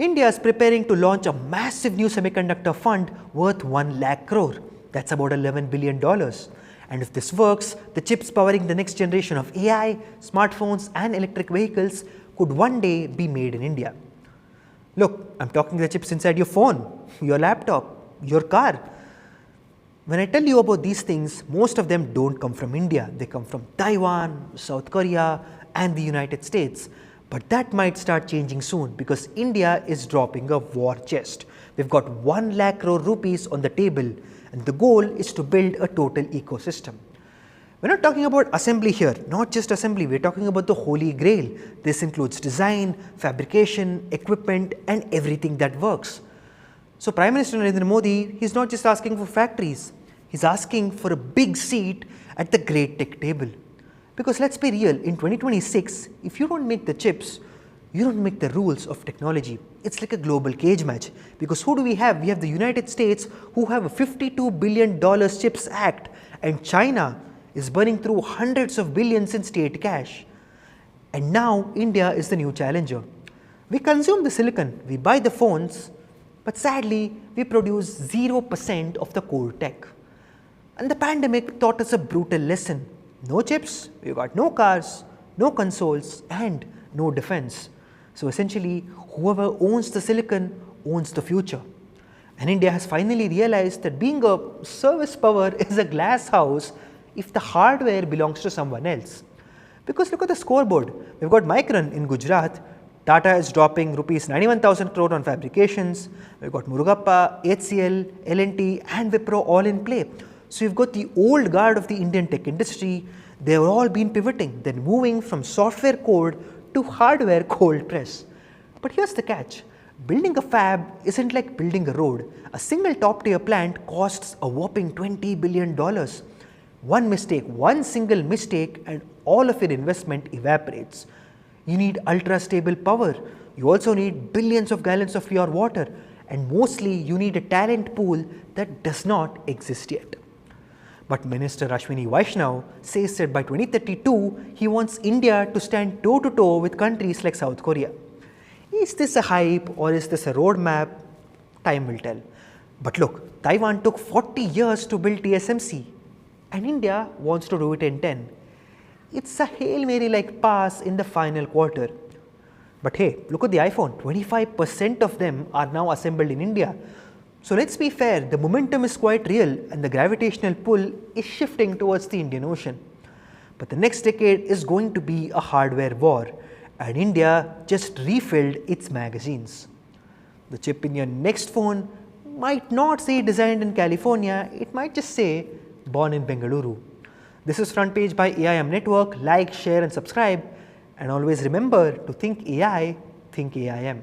India is preparing to launch a massive new semiconductor fund worth 1 lakh crore. That's about $11 billion. And if this works, the chips powering the next generation of AI, smartphones and electric vehicles could one day be made in India. Look, I'm talking the chips inside your phone, your laptop, your car. When I tell you about these things, most of them don't come from India. They come from Taiwan, South Korea and the United States. But that might start changing soon because India is dropping a war chest. We've got 1 lakh crore rupees on the table and the goal is to build a total ecosystem. We're not talking about assembly here, not just assembly, we're talking about the holy grail. This includes design, fabrication, equipment and everything that works. So Prime Minister Narendra Modi, he's not just asking for factories, he's asking for a big seat at the great tech table. Because let's be real, in 2026, if you don't make the chips, you don't make the rules of technology. It's like a global cage match. Because who do we have? We have the United States who have a $52 billion CHIPS Act and China is burning through hundreds of billions in state cash. And now India is the new challenger. We consume the silicon, we buy the phones, but sadly we produce 0% of the core tech. And the pandemic taught us a brutal lesson. No chips, we got no cars, no consoles and no defense. So essentially whoever owns the silicon owns the future. And India has finally realized that being a service power is a glass house if the hardware belongs to someone else. Because look at the scoreboard. We've got Micron in Gujarat. Tata is dropping rupees 91,000 crore on fabrications. We've got Murugappa, HCL, L&T and Wipro all in play. So you've got the old guard of the Indian tech industry. They've all been pivoting, then moving from software code to hardware cold press. But here's the catch. Building a fab isn't like building a road. A single top tier plant costs a whopping $20 billion. One mistake, one single mistake and all of your investment evaporates. You need ultra stable power. You also need billions of gallons of pure water. And mostly you need a talent pool that does not exist yet. But Minister Ashwini Vaishnav says that by 2032, he wants India to stand toe-to-toe with countries like South Korea. Is this a hype or is this a roadmap? Time will tell. But look, Taiwan took 40 years to build TSMC and India wants to do it in 10. It's a Hail Mary like pass in the final quarter. But hey, look at the iPhone, 25% of them are now assembled in India. So let's be fair, the momentum is quite real and the gravitational pull is shifting towards the Indian Ocean. But the next decade is going to be a hardware war and India just refilled its magazines. The chip in your next phone might not say designed in California, it might just say born in Bengaluru. This is FrontPage by AIM Network. Like, share and subscribe and always remember to think AI, think AIM.